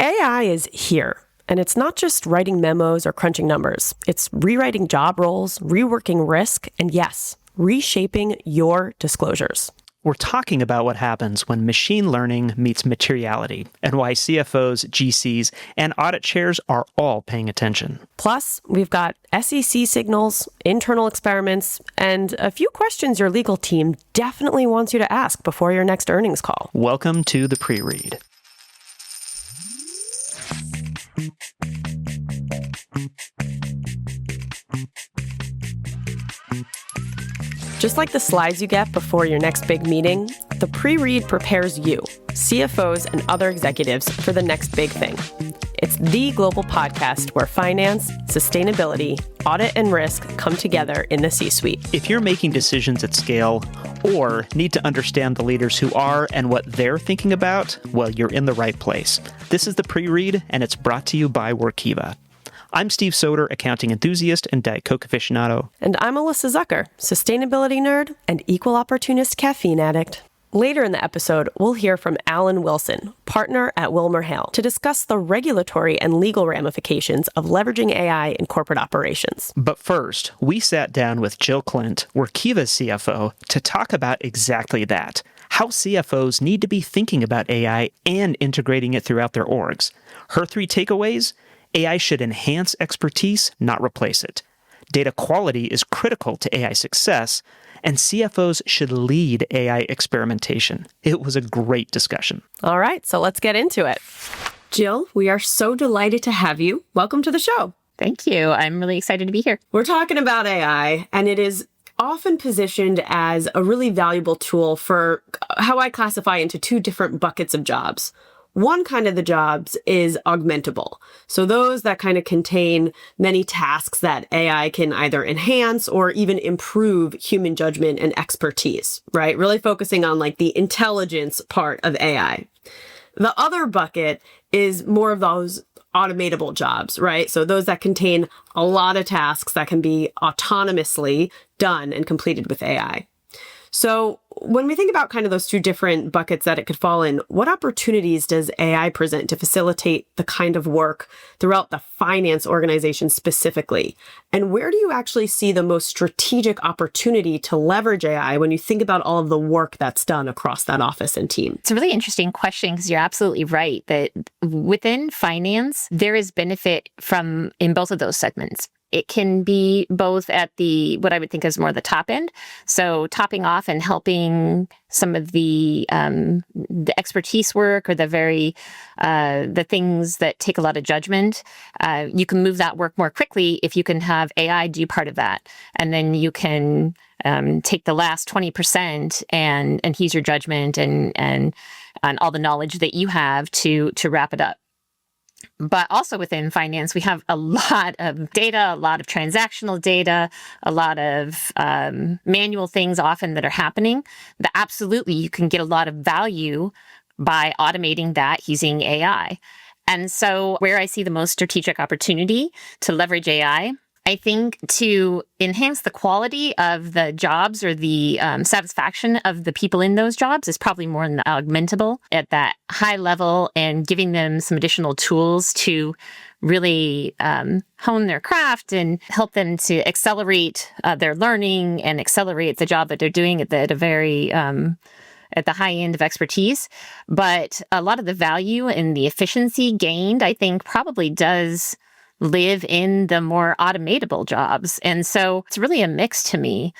AI is here, and it's not just writing memos or crunching numbers. It's rewriting job roles, reworking risk, and yes, reshaping your disclosures. We're talking about what happens when machine learning meets materiality and why CFOs, GCs, and audit chairs are all paying attention. Plus, we've got SEC signals, internal experiments, and a few questions your legal team definitely wants you to ask before your next earnings call. Welcome to the pre-read. Just like the slides you get before your next big meeting, the pre-read prepares you, CFOs and other executives, for the next big thing. It's the global podcast where finance, sustainability, audit, and risk come together in the C-suite. If you're making decisions at scale or need to understand the leaders who are and what they're thinking about, well, you're in the right place. This is the pre-read, and it's brought to you by Workiva. I'm Steve Soder, accounting enthusiast and Diet Coke aficionado. And I'm Alyssa Zucker, sustainability nerd and equal opportunist caffeine addict. Later in the episode, we'll hear from Alan Wilson, partner at WilmerHale, to discuss the regulatory and legal ramifications of leveraging AI in corporate operations. But first, we sat down with Jill Klindt, Workiva's CFO, to talk about exactly that. How CFOs need to be thinking about AI and integrating it throughout their orgs. Her 3 takeaways: AI should enhance expertise, not replace it. Data quality is critical to AI success, and CFOs should lead AI experimentation. It was a great discussion. All right, so let's get into it. Jill, we are so delighted to have you. Welcome to the show. Thank you. I'm really excited to be here. We're talking about AI, and it is often positioned as a really valuable tool for how I classify into 2 different buckets of jobs. One kind of the jobs is augmentable. So those that kind of contain many tasks that AI can either enhance or even improve human judgment and expertise, right? Really focusing on like the intelligence part of AI. The other bucket is more of those automatable jobs, right? So those that contain a lot of tasks that can be autonomously done and completed with AI. So when we think about kind of those 2 different buckets that it could fall in, what opportunities does AI present to facilitate the kind of work throughout the finance organization specifically? And where do you actually see the most strategic opportunity to leverage AI when you think about all of the work that's done across that office and team? It's a really interesting question because you're absolutely right that within finance, there is benefit from in both of those segments. It can be both at what I would think is more the top end. So topping off and helping some of the expertise work or the things that take a lot of judgment. You can move that work more quickly if you can have AI do part of that. And then you can take the last 20% and use your judgment and all the knowledge that you have to wrap it up. But also within finance, we have a lot of data, a lot of transactional data, a lot of manual things often that are happening that absolutely you can get a lot of value by automating that using AI. And so where I see the most strategic opportunity to leverage AI, I think to enhance the quality of the jobs or the satisfaction of the people in those jobs is probably more in the augmentable at that high level and giving them some additional tools to really hone their craft and help them to accelerate their learning and accelerate the job that they're doing at the high end of expertise. But a lot of the value and the efficiency gained, I think, probably does live in the more automatable jobs. And so it's really a mix to me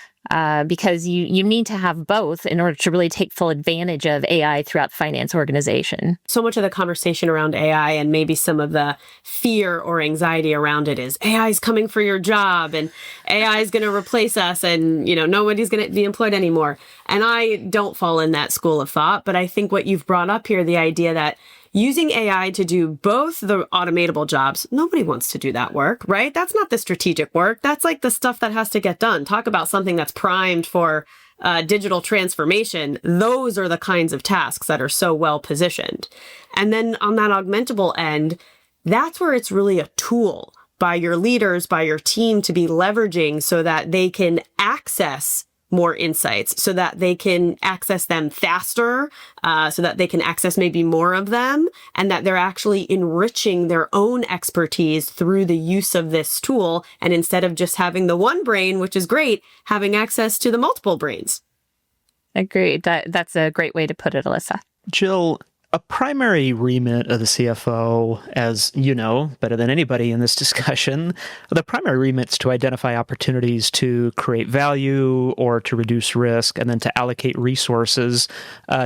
because you need to have both in order to really take full advantage of AI throughout the finance organization. So much of the conversation around AI and maybe some of the fear or anxiety around it is AI is coming for your job and AI is going to replace us and, nobody's going to be employed anymore. And I don't fall in that school of thought, but I think what you've brought up here, the idea that using AI to do both the automatable jobs, nobody wants to do that work, right? That's not the strategic work. That's like the stuff that has to get done. Talk about something that's primed for digital transformation. Those are the kinds of tasks that are so well positioned. And then on that augmentable end, that's where it's really a tool by your leaders, by your team to be leveraging so that they can access more insights so that they can access them faster, so that they can access maybe more of them, and that they're actually enriching their own expertise through the use of this tool. And instead of just having the one brain, which is great, having access to the multiple brains. Agreed. That's a great way to put it, Alyssa. Jill, a primary remit of the CFO, as you know better than anybody in this discussion, the primary remit is to identify opportunities to create value or to reduce risk, and then to allocate resources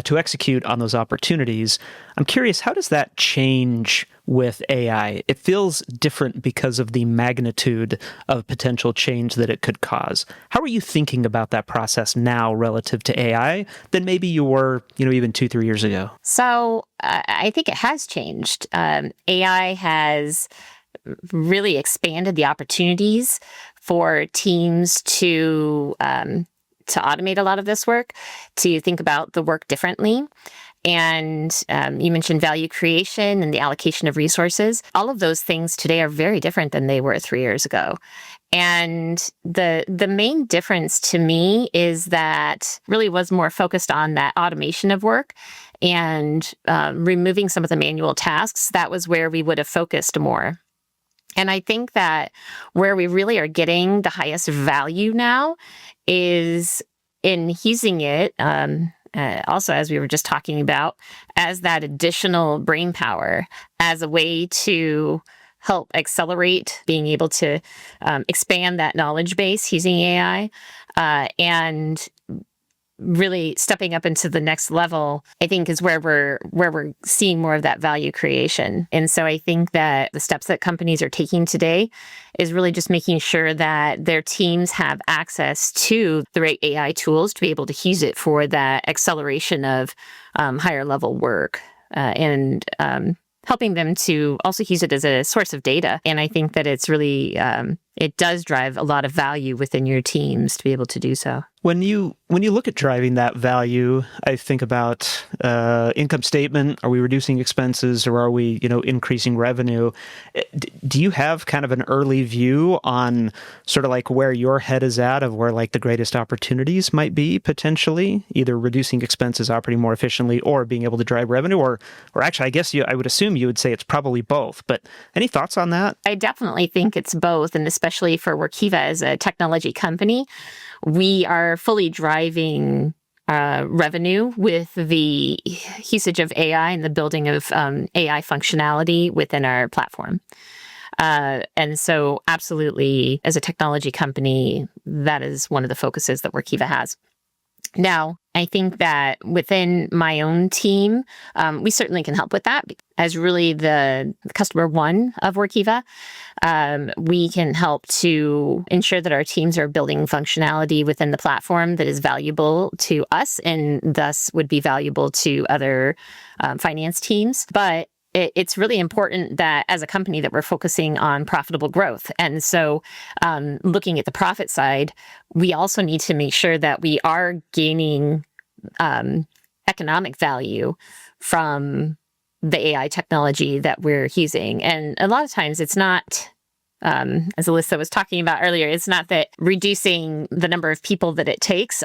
to execute on those opportunities. I'm curious, how does that change with AI? It feels different because of the magnitude of potential change that it could cause. How are you thinking about that process now relative to AI than maybe you were, even 2-3 years ago? So I think it has changed. AI has really expanded the opportunities for teams to automate a lot of this work, to think about the work differently. And you mentioned value creation and the allocation of resources. All of those things today are very different than they were 3 years ago. And the main difference to me is that really was more focused on that automation of work and removing some of the manual tasks. That was where we would have focused more. And I think that where we really are getting the highest value now is in using it, also, as we were just talking about, as that additional brain power, as a way to help accelerate being able to expand that knowledge base using AI, and really stepping up into the next level, I think is where we're seeing more of that value creation. And so I think that the steps that companies are taking today is really just making sure that their teams have access to the right AI tools to be able to use it for that acceleration of higher level work, and helping them to also use it as a source of data. And I think that it's really, it does drive a lot of value within your teams to be able to do so. When you look at driving that value, I think about income statement. Are we reducing expenses, or are we, increasing revenue? Do you have kind of an early view on sort of like where your head is at, of where like the greatest opportunities might be potentially, either reducing expenses, operating more efficiently, or being able to drive revenue? Or actually, I guess I would assume you would say it's probably both. But any thoughts on that? I definitely think it's both, and especially for Workiva as a technology company, we are fully driving revenue with the usage of AI and the building of AI functionality within our platform. And so absolutely, as a technology company, that is one of the focuses that Workiva has. Now, I think that within my own team, we certainly can help with that. As really the customer one of Workiva, we can help to ensure that our teams are building functionality within the platform that is valuable to us and thus would be valuable to other finance teams. But it's really important that as a company that we're focusing on profitable growth. And so looking at the profit side, we also need to make sure that we are gaining economic value from the AI technology that we're using. And a lot of times it's not, as Alyssa was talking about earlier, it's not that reducing the number of people that it takes,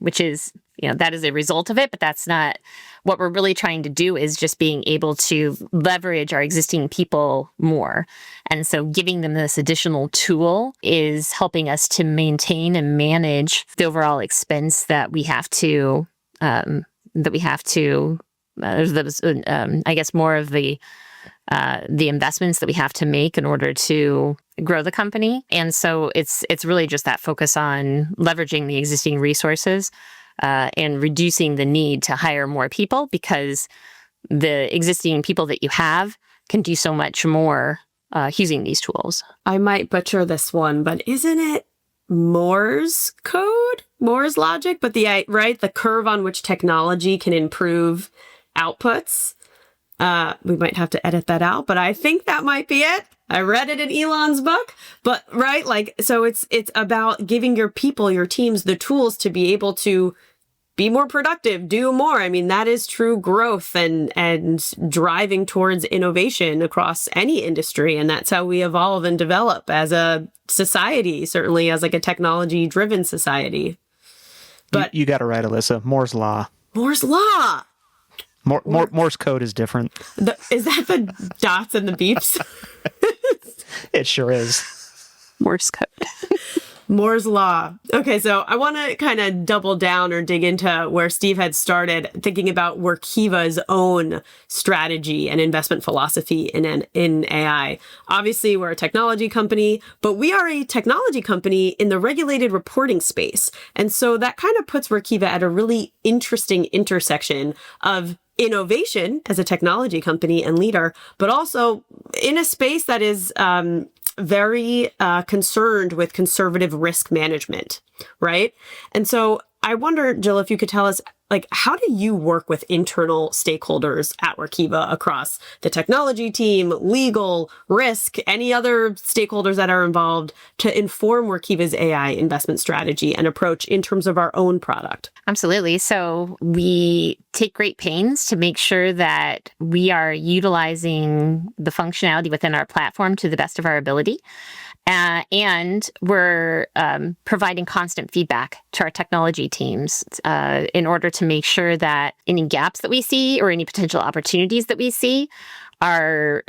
which is, that is a result of it, but that's not what we're really trying to do, is just being able to leverage our existing people more. And so giving them this additional tool is helping us to maintain and manage the overall expense that we have to, I guess more of the investments that we have to make in order to grow the company. And so it's really just that focus on leveraging the existing resources and reducing the need to hire more people, because the existing people that you have can do so much more using these tools. I might butcher this one, but isn't it Moore's code? Moore's logic? But the curve on which technology can improve outputs. We might have to edit that out, but I think that might be it. I read it in Elon's book, but so it's about giving your people, your teams, the tools to be able to be more productive, do more. I mean, that is true growth and driving towards innovation across any industry. And that's how we evolve and develop as a society, certainly as like a technology driven society. But you got it right, Alyssa. Moore's law. Moore's law. Morse code is different. Is that the dots and the beeps? It sure is. Morse code. Moore's law. Okay, so I want to kind of double down or dig into where Steve had started thinking about Workiva's own strategy and investment philosophy in AI. Obviously, we're a technology company, but we are a technology company in the regulated reporting space. And so that kind of puts Workiva at a really interesting intersection of innovation as a technology company and leader, but also in a space that is very concerned with conservative risk management, right? And so I wonder, Jill, if you could tell us, like, how do you work with internal stakeholders at Workiva across the technology team, legal, risk, any other stakeholders that are involved to inform Workiva's AI investment strategy and approach in terms of our own product? Absolutely. So we take great pains to make sure that we are utilizing the functionality within our platform to the best of our ability. And we're providing constant feedback to our technology teams in order to make sure that any gaps that we see or any potential opportunities that we see are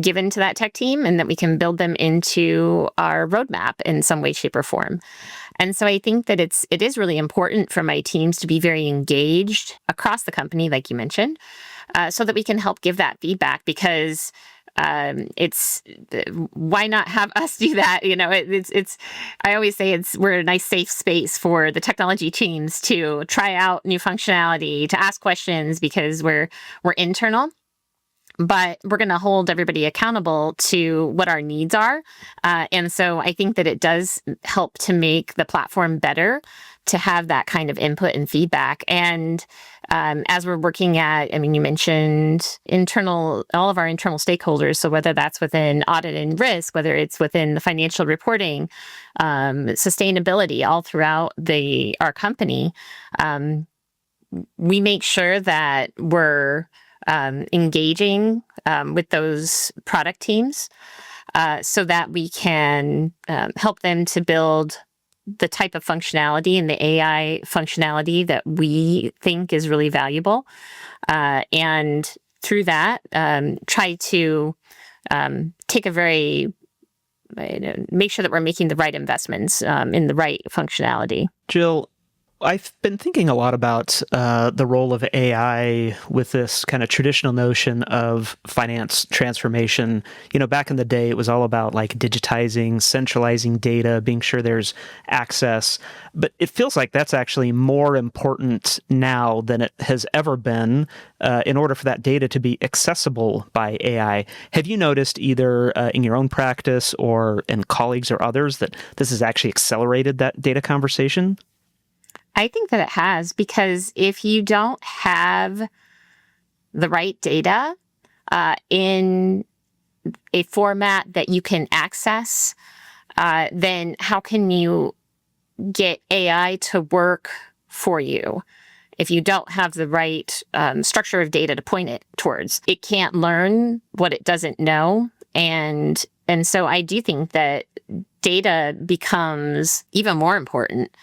given to that tech team and that we can build them into our roadmap in some way, shape, or form. And so I think that it is really important for my teams to be very engaged across the company, like you mentioned, so that we can help give that feedback, because why not have us do that? You know, I always say we're a nice safe space for the technology teams to try out new functionality, to ask questions, because we're internal. But we're going to hold everybody accountable to what our needs are. And so I think that it does help to make the platform better to have that kind of input and feedback. And as we're working at, I mean, you mentioned all of our internal stakeholders. So whether that's within audit and risk, whether it's within the financial reporting, sustainability, all throughout our company, we make sure that we're engaging with those product teams so that we can help them to build the type of functionality and the AI functionality that we think is really valuable. And through that, try to make sure that we're making the right investments in the right functionality. Jill, I've been thinking a lot about the role of AI with this kind of traditional notion of finance transformation. You know, back in the day, it was all about like digitizing, centralizing data, being sure there's access. But it feels like that's actually more important now than it has ever been in order for that data to be accessible by AI. Have you noticed either in your own practice or in colleagues or others that this has actually accelerated that data conversation? I think that it has, because if you don't have the right data in a format that you can access, then how can you get AI to work for you if you don't have the right structure of data to point it towards? It can't learn what it doesn't know. And so I do think that data becomes even more important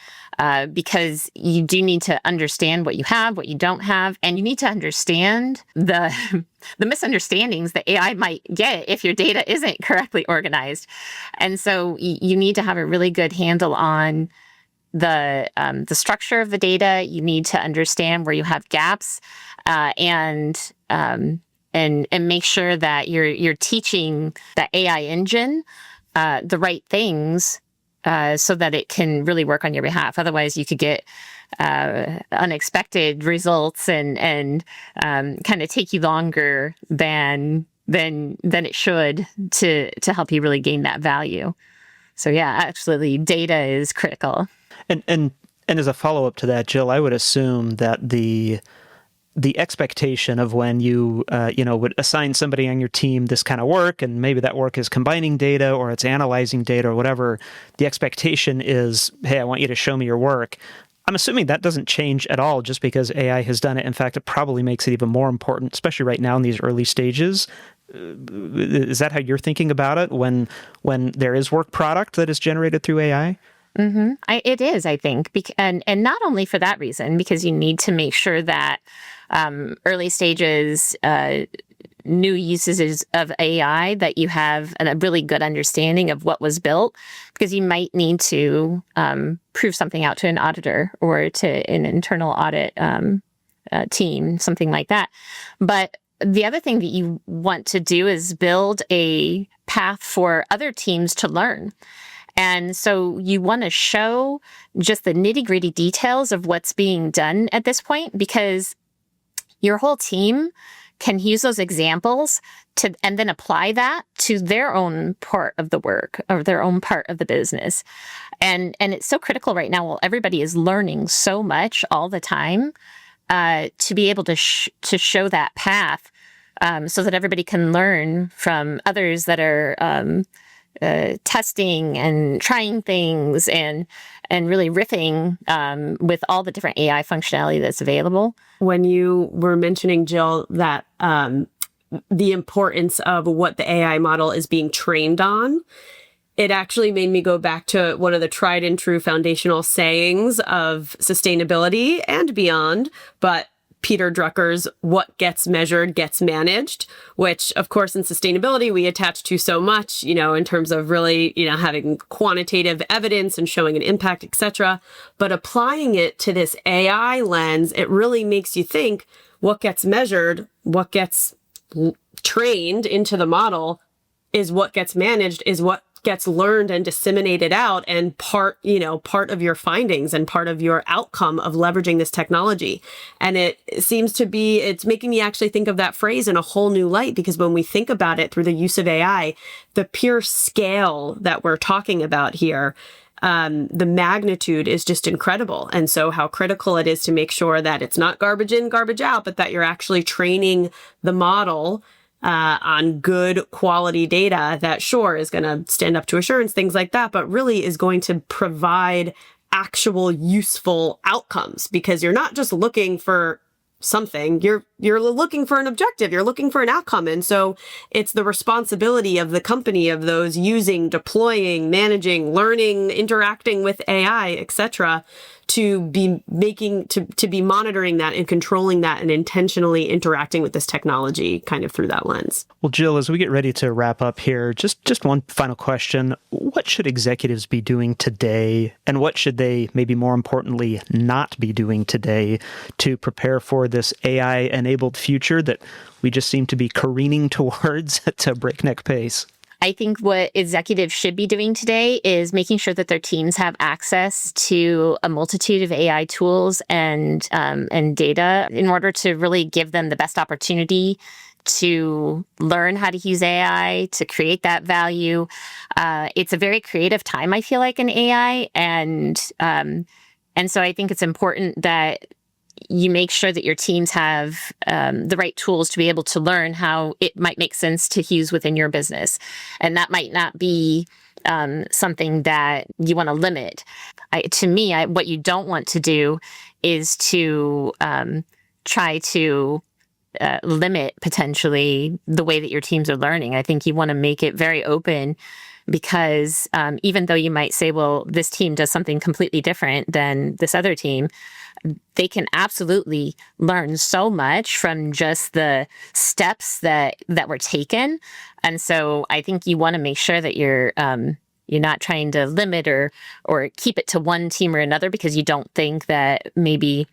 because you do need to understand what you have, what you don't have, and you need to understand the misunderstandings that AI might get if your data isn't correctly organized. And so you need to have a really good handle on the structure of the data. You need to understand where you have gaps, and make sure that you're teaching the AI engine the right things so that it can really work on your behalf. Otherwise, you could get unexpected results and kind of take you longer than it should to help you really gain that value. So yeah, absolutely, data is critical. And as a follow-up to that, Jill, I would assume that the expectation of when you would assign somebody on your team this kind of work, and maybe that work is combining data or it's analyzing data or whatever, the expectation is, hey, I want you to show me your work. I'm assuming that doesn't change at all just because AI has done it. In fact, it probably makes it even more important, especially right now in these early stages. Is that how you're thinking about it when there is work product that is generated through AI? It is, I think, and not only for that reason, because you need to make sure that early stages new uses of AI, that you have a really good understanding of what was built, because you might need to prove something out to an auditor or to an internal audit team, something like that. But the other thing that you want to do is build a path for other teams to learn. And so you want to show just the nitty-gritty details of what's being done at this point, because your whole team can use those examples and then apply that to their own part of the work or their own part of the business. And it's so critical right now. Well, everybody is learning so much all the time to be able to show that path so that everybody can learn from others that are testing and trying things and really riffing with all the different AI functionality that's available. When you were mentioning, Jill, that the importance of what the AI model is being trained on, it actually made me go back to one of the tried and true foundational sayings of sustainability and beyond, but Peter Drucker's "what gets measured gets managed," which, of course, in sustainability, we attach to so much, in terms of really, having quantitative evidence and showing an impact, etc. But applying it to this AI lens, it really makes you think what gets measured, what gets trained into the model is what gets managed, is what gets learned and disseminated out, and part of your findings and part of your outcome of leveraging this technology. And it seems to be, it's making me actually think of that phrase in a whole new light, because when we think about it through the use of AI, the pure scale that we're talking about here, the magnitude is just incredible. And so how critical it is to make sure that it's not garbage in, garbage out, but that you're actually training the model on good quality data that, sure, is going to stand up to assurance, things like that, but really is going to provide actual useful outcomes, because you're not just looking for something, you're looking for an objective, you're looking for an outcome. And so it's the responsibility of the company, of those using, deploying, managing, learning, interacting with AI, etc., to be monitoring that and controlling that and intentionally interacting with this technology kind of through that lens. Well, Jill, as we get ready to wrap up here, just one final question. What should executives be doing today, and what should they, maybe more importantly, not be doing today to prepare for this AI-enabled future that we just seem to be careening towards at a breakneck pace? I think what executives should be doing today is making sure that their teams have access to a multitude of AI tools and data in order to really give them the best opportunity to learn how to use AI, to create that value. It's a very creative time, I feel like, in AI. And so I think it's important that you make sure that your teams have the right tools to be able to learn how it might make sense to use within your business. And that might not be something that you want to limit. What you don't want to do is to try to limit potentially the way that your teams are learning. I think you want to make it very open, because even though you might say, well, this team does something completely different than this other team, they can absolutely learn so much from just the steps that were taken. And so I think you want to make sure that you're not trying to limit or keep it to one team or another, because you don't think that maybe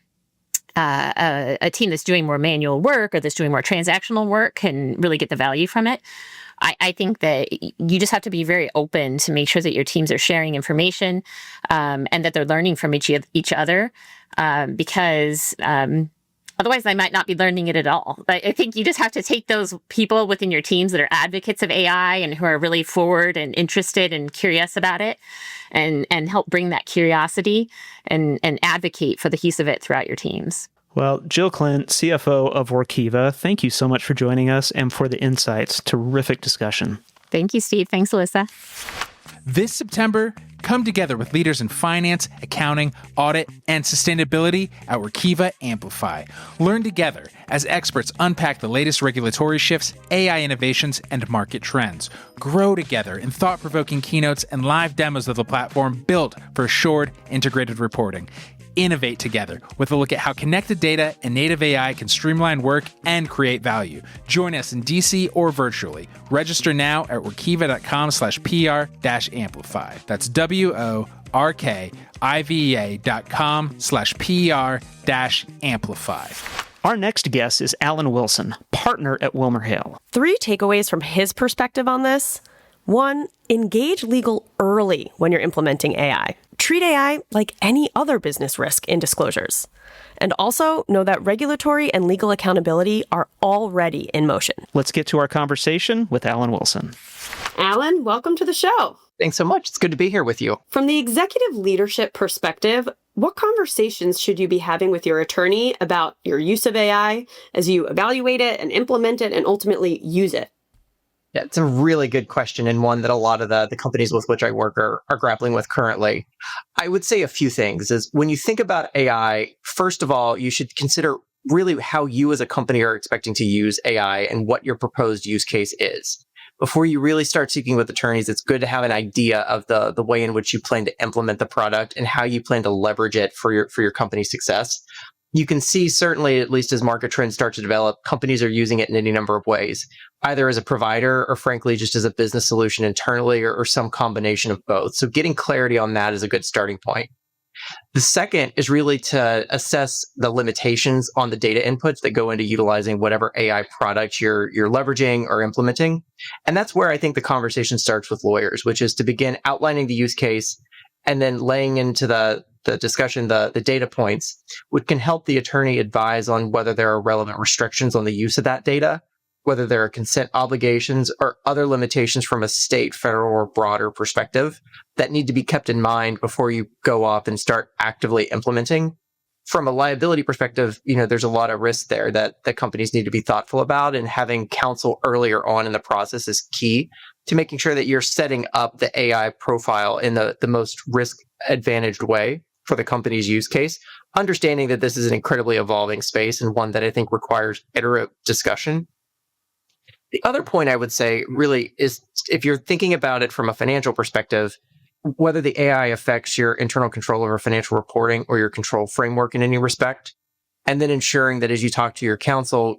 a team that's doing more manual work or that's doing more transactional work can really get the value from it. I think that you just have to be very open to make sure that your teams are sharing information and that they're learning from each other, because otherwise they might not be learning it at all. I think you just have to take those people within your teams that are advocates of AI and who are really forward and interested and curious about it, and help bring that curiosity and advocate for the use of it throughout your teams. Well, Jill Klindt, CFO of Workiva, thank you so much for joining us and for the insights. Terrific discussion. Thank you, Steve. Thanks, Alyssa. This September, Come together with leaders in finance, accounting, audit, and sustainability at Workiva Amplify. Learn together as experts unpack the latest regulatory shifts, AI innovations, and market trends. Grow together in thought-provoking keynotes and live demos of the platform built for assured, integrated reporting. Innovate together with a look at how connected data and native AI can streamline work and create value. Join us in DC or virtually. Register now at workiva.com/PR-amplify. That's WORKIVA.com/PR-amplify. Our next guest is Alan Wilson, partner at WilmerHale. 3 takeaways from his perspective on this. 1, engage legal early when you're implementing AI. Treat AI like any other business risk in disclosures. And also know that regulatory and legal accountability are already in motion. Let's get to our conversation with Alan Wilson. Alan, welcome to the show. Thanks so much. It's good to be here with you. From the executive leadership perspective, what conversations should you be having with your attorney about your use of AI as you evaluate it and implement it and ultimately use it? Yeah, it's a really good question, and one that a lot of the companies with which I work are grappling with currently. I would say a few things is when you think about AI, first of all, you should consider really how you as a company are expecting to use AI and what your proposed use case is. Before you really start speaking with attorneys, it's good to have an idea of the way in which you plan to implement the product and how you plan to leverage it for your company's success. You can see certainly, at least as market trends start to develop, companies are using it in any number of ways, either as a provider or frankly, just as a business solution internally or some combination of both. So getting clarity on that is a good starting point. The second is really to assess the limitations on the data inputs that go into utilizing whatever AI product you're leveraging or implementing. And that's where I think the conversation starts with lawyers, which is to begin outlining the use case and then laying into the discussion, the data points, which can help the attorney advise on whether there are relevant restrictions on the use of that data, whether there are consent obligations or other limitations from a state, federal, or broader perspective that need to be kept in mind before you go off and start actively implementing. From a liability perspective, there's a lot of risk there that companies need to be thoughtful about, and having counsel earlier on in the process is key to making sure that you're setting up the AI profile in the most risk advantaged way for the company's use case, understanding that this is an incredibly evolving space and one that I think requires iterative discussion. The other point I would say really is if you're thinking about it from a financial perspective, whether the AI affects your internal control over financial reporting or your control framework in any respect, and then ensuring that as you talk to your counsel,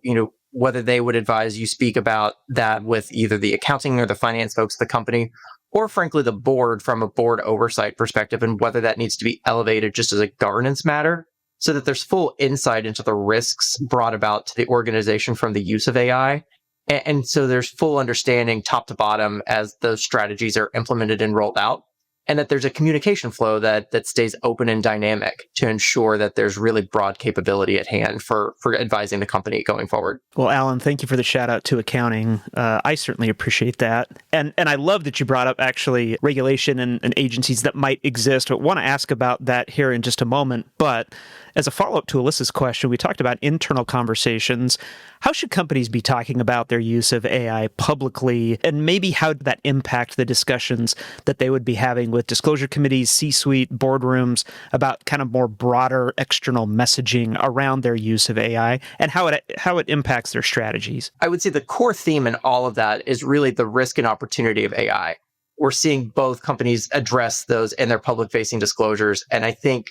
whether they would advise you speak about that with either the accounting or the finance folks of the company, or frankly, the board from a board oversight perspective, and whether that needs to be elevated just as a governance matter so that there's full insight into the risks brought about to the organization from the use of AI. And so there's full understanding top to bottom as those strategies are implemented and rolled out, and that there's a communication flow that stays open and dynamic to ensure that there's really broad capability at hand for advising the company going forward. Well, Alan, thank you for the shout out to accounting. I certainly appreciate that. And I love that you brought up actually regulation and agencies that might exist. I want to ask about that here in just a moment. But as a follow-up to Alyssa's question, we talked about internal conversations. How should companies be talking about their use of AI publicly, and maybe how did that impact the discussions that they would be having with disclosure committees, C-suite, boardrooms about kind of more broader external messaging around their use of AI and how it impacts their strategies? I would say the core theme in all of that is really the risk and opportunity of AI. We're seeing both companies address those in their public-facing disclosures, and I think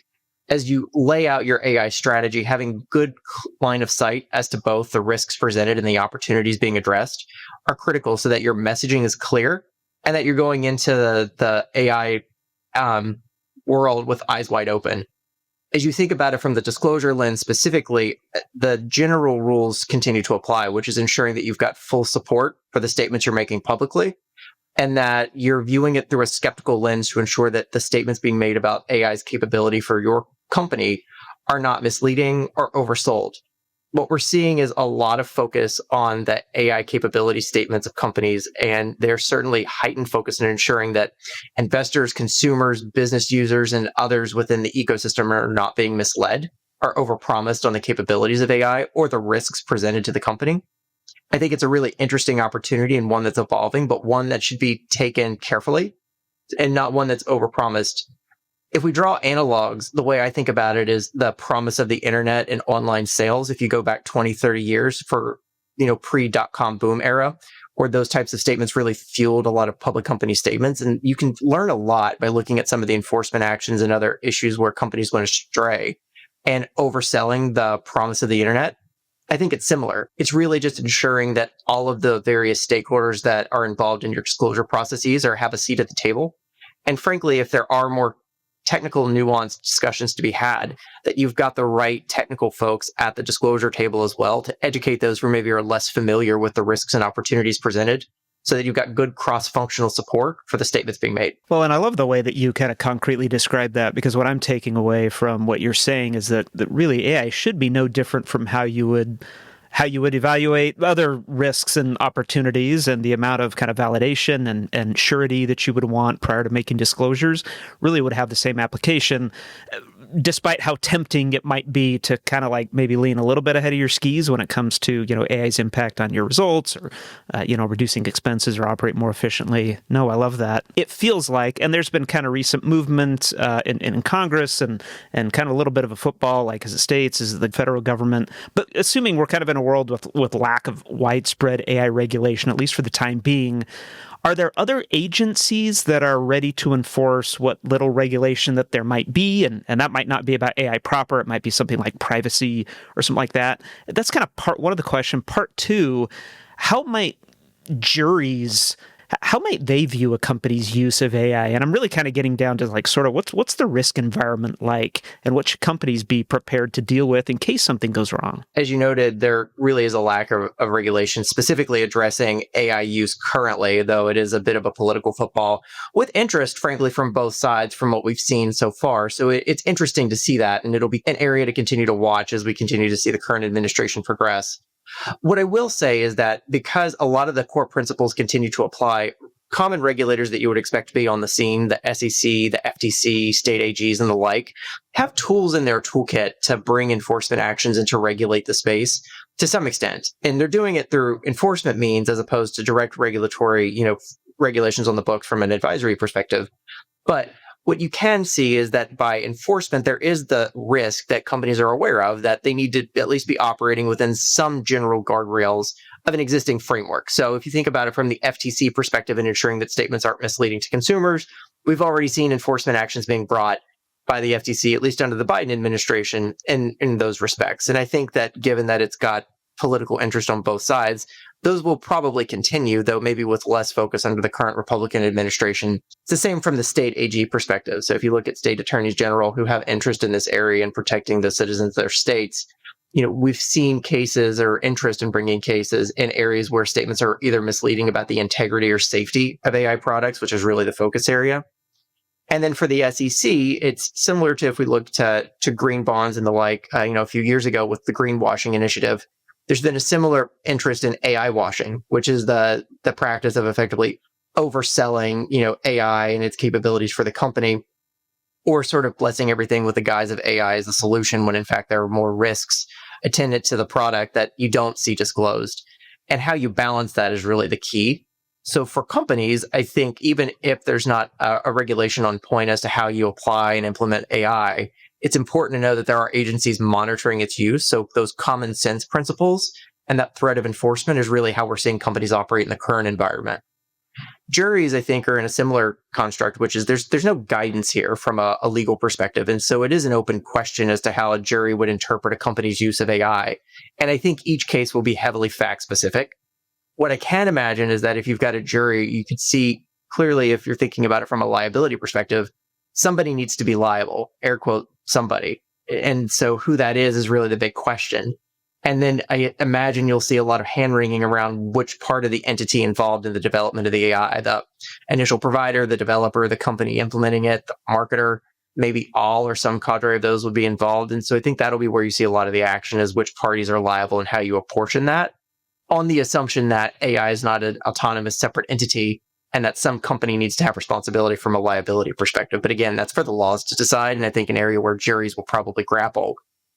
as you lay out your AI strategy, having good line of sight as to both the risks presented and the opportunities being addressed are critical so that your messaging is clear and that you're going into the AI world with eyes wide open. As you think about it from the disclosure lens specifically, the general rules continue to apply, which is ensuring that you've got full support for the statements you're making publicly, and that you're viewing it through a skeptical lens to ensure that the statements being made about AI's capability for your company are not misleading or oversold. What we're seeing is a lot of focus on the AI capability statements of companies, and there's certainly heightened focus in ensuring that investors, consumers, business users, and others within the ecosystem are not being misled or overpromised on the capabilities of AI or the risks presented to the company. I think it's a really interesting opportunity and one that's evolving, but one that should be taken carefully and not one that's overpromised. If we draw analogs, the way I think about it is the promise of the internet and online sales. If you go back 20, 30 years for, pre-dot-com boom era, where those types of statements really fueled a lot of public company statements. And you can learn a lot by looking at some of the enforcement actions and other issues where companies went astray and overselling the promise of the internet. I think it's similar. It's really just ensuring that all of the various stakeholders that are involved in your disclosure processes have a seat at the table. And frankly, if there are more technical, nuanced discussions to be had, that you've got the right technical folks at the disclosure table as well to educate those who maybe are less familiar with the risks and opportunities presented, so that you've got good cross-functional support for the statements being made. Well, and I love the way that you kind of concretely describe that, because what I'm taking away from what you're saying is that really AI should be no different from how you would evaluate other risks and opportunities, and the amount of kind of validation and surety that you would want prior to making disclosures really would have the same application, despite how tempting it might be to kind of like maybe lean a little bit ahead of your skis when it comes to, AI's impact on your results, or, reducing expenses or operate more efficiently. No, I love that. It feels like, and there's been kind of recent movement in Congress and kind of a little bit of a football, like as it states, is the federal government. But assuming we're kind of in a world with lack of widespread AI regulation, at least for the time being, are there other agencies that are ready to enforce what little regulation that there might be? And that might not be about AI proper. It might be something like privacy or something like that. That's kind of part one of the question. Part two, how might juries, how might they view a company's use of AI? And I'm really kind of getting down to like sort of what's the risk environment like, and what should companies be prepared to deal with in case something goes wrong? As you noted, there really is a lack of regulation specifically addressing AI use currently, though it is a bit of a political football with interest, frankly, from both sides from what we've seen so far. So it's interesting to see that, and it'll be an area to continue to watch as we continue to see the current administration progress. What I will say is that because a lot of the core principles continue to apply, common regulators that you would expect to be on the scene, the SEC, the FTC, state AGs, and the like, have tools in their toolkit to bring enforcement actions and to regulate the space to some extent. And they're doing it through enforcement means as opposed to direct regulatory, regulations on the books from an advisory perspective. But what you can see is that by enforcement, there is the risk that companies are aware of that they need to at least be operating within some general guardrails of an existing framework. So if you think about it from the FTC perspective and ensuring that statements aren't misleading to consumers, we've already seen enforcement actions being brought by the FTC, at least under the Biden administration, in those respects. And I think that given that it's got political interest on both sides, those will probably continue, though maybe with less focus under the current Republican administration. It's the same from the state AG perspective. So if you look at state attorneys general who have interest in this area and protecting the citizens of their states, we've seen cases or interest in bringing cases in areas where statements are either misleading about the integrity or safety of AI products, which is really the focus area. And then for the SEC, it's similar to if we look to green bonds and the like, a few years ago with the greenwashing initiative. There's been a similar interest in AI washing, which is the practice of effectively overselling, AI and its capabilities for the company, or sort of blessing everything with the guise of AI as the solution when in fact there are more risks attendant to the product that you don't see disclosed. And how you balance that is really the key. So for companies, I think even if there's not a regulation on point as to how you apply and implement AI, it's important to know that there are agencies monitoring its use. So those common sense principles and that threat of enforcement is really how we're seeing companies operate in the current environment. Juries, I think, are in a similar construct, which is there's no guidance here from a legal perspective. And so it is an open question as to how a jury would interpret a company's use of AI. And I think each case will be heavily fact specific. What I can imagine is that if you've got a jury, you could see clearly, if you're thinking about it from a liability perspective, somebody needs to be liable, air quote, somebody. And so who that is really the big question. And then I imagine you'll see a lot of hand-wringing around which part of the entity involved in the development of the AI, the initial provider, the developer, the company implementing it, the marketer, maybe all or some cadre of those would be involved. And so I think that'll be where you see a lot of the action is which parties are liable and how you apportion that, on the assumption that AI is not an autonomous separate entity and that some company needs to have responsibility from a liability perspective. But again, that's for the laws to decide. And I think an area where juries will probably grapple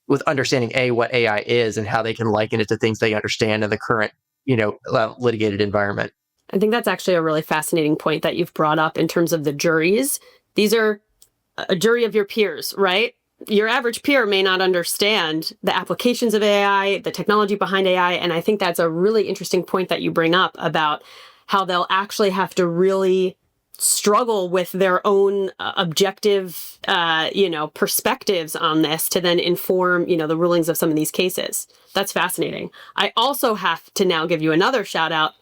with understanding what AI is and how they can liken it to things they understand in the current, litigated environment. I think that's actually a really fascinating point that you've brought up in terms of the juries. These are a jury of your peers, right? Your average peer may not understand the applications of AI, the technology behind AI. And I think that's a really interesting point that you bring up about how they'll actually have to really struggle with their own objective, perspectives on this to then inform, the rulings of some of these cases. That's fascinating. I also have to now give you another shout out.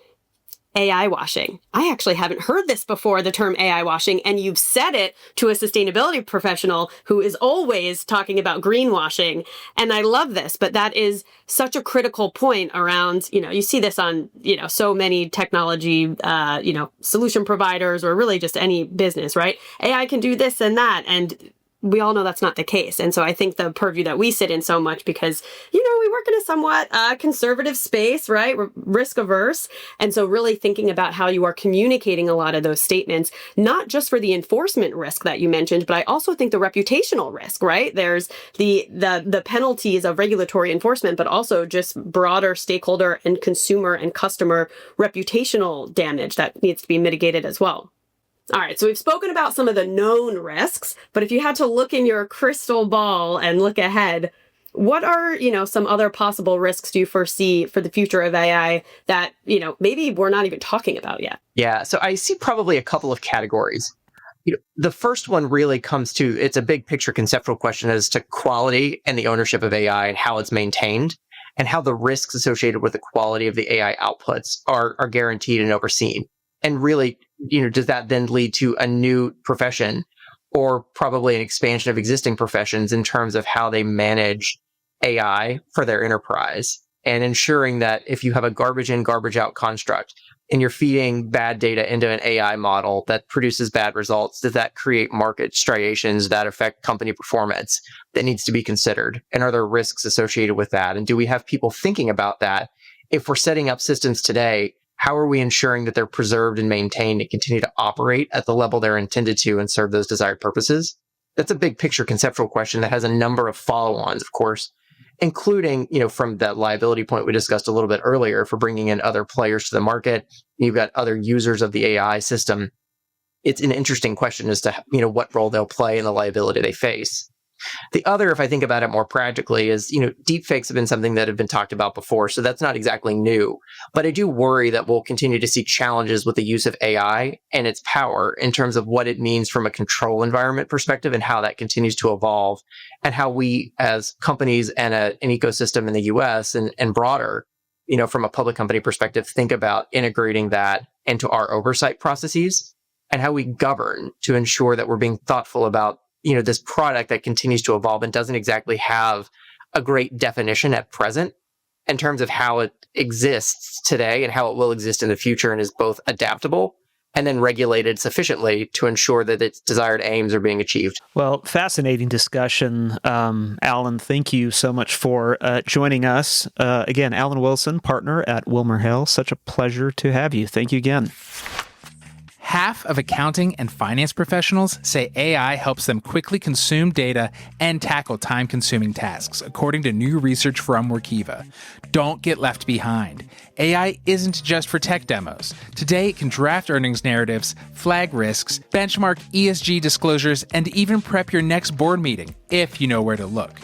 AI washing. I actually haven't heard this before, the term AI washing, and you've said it to a sustainability professional who is always talking about greenwashing. And I love this, but that is such a critical point around, you see this on, so many technology, solution providers or really just any business, right? AI can do this and that. And we all know that's not the case. And so I think the purview that we sit in so much because, we work in a somewhat conservative space, right? We're risk averse. And so really thinking about how you are communicating a lot of those statements, not just for the enforcement risk that you mentioned, but I also think the reputational risk, right? There's the penalties of regulatory enforcement, but also just broader stakeholder and consumer and customer reputational damage that needs to be mitigated as well. All right, so we've spoken about some of the known risks, but if you had to look in your crystal ball and look ahead, what are, some other possible risks do you foresee for the future of AI that, maybe we're not even talking about yet? Yeah, so I see probably a couple of categories. The first one really comes to, it's a big picture conceptual question as to quality and the ownership of AI and how it's maintained and how the risks associated with the quality of the AI outputs are guaranteed and overseen. And really, does that then lead to a new profession or probably an expansion of existing professions in terms of how they manage AI for their enterprise and ensuring that if you have a garbage in, garbage out construct and you're feeding bad data into an AI model that produces bad results, does that create market striations that affect company performance that needs to be considered? And are there risks associated with that? And do we have people thinking about that? If we're setting up systems today, how are we ensuring that they're preserved and maintained and continue to operate at the level they're intended to and serve those desired purposes? That's a big picture conceptual question that has a number of follow-ons, of course, including, from that liability point we discussed a little bit earlier for bringing in other players to the market. You've got other users of the AI system. It's an interesting question as to, what role they'll play in the liability they face. The other, if I think about it more practically, is, deepfakes have been something that have been talked about before, so that's not exactly new. But I do worry that we'll continue to see challenges with the use of AI and its power in terms of what it means from a control environment perspective and how that continues to evolve and how we as companies and an ecosystem in the US and broader, from a public company perspective, think about integrating that into our oversight processes and how we govern to ensure that we're being thoughtful about this product that continues to evolve and doesn't exactly have a great definition at present in terms of how it exists today and how it will exist in the future and is both adaptable and then regulated sufficiently to ensure that its desired aims are being achieved. Well, fascinating discussion. Alan, thank you so much for joining us. Again, Alan Wilson, partner at WilmerHale. Such a pleasure to have you. Thank you again. Half of accounting and finance professionals say AI helps them quickly consume data and tackle time-consuming tasks, according to new research from Workiva. Don't get left behind. AI isn't just for tech demos. Today, it can draft earnings narratives, flag risks, benchmark ESG disclosures, and even prep your next board meeting, if you know where to look.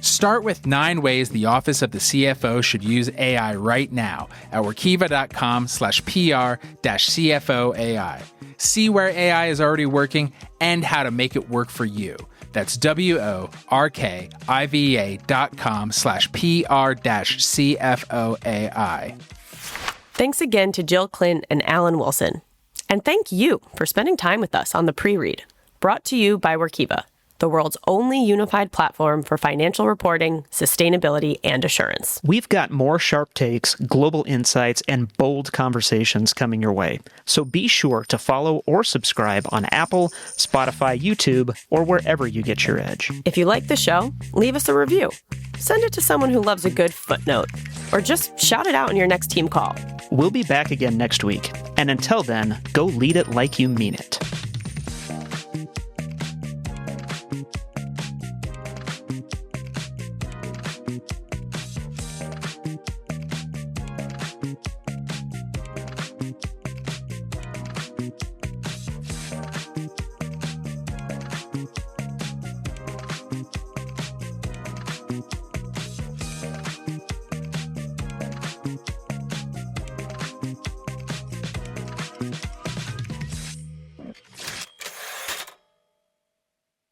Start with 9 ways the Office of the CFO should use AI right now at workiva.com/PR-CFOAI. See where AI is already working and how to make it work for you. That's workiva.com/PR-CFOAI. Thanks again to Jill Klindt and Alan Wilson. And thank you for spending time with us on the pre-read, brought to you by Workiva, the world's only unified platform for financial reporting, sustainability, and assurance. We've got more sharp takes, global insights, and bold conversations coming your way. So be sure to follow or subscribe on Apple, Spotify, YouTube, or wherever you get your edge. If you like the show, leave us a review. Send it to someone who loves a good footnote, or just shout it out in your next team call. We'll be back again next week. And until then, go lead it like you mean it.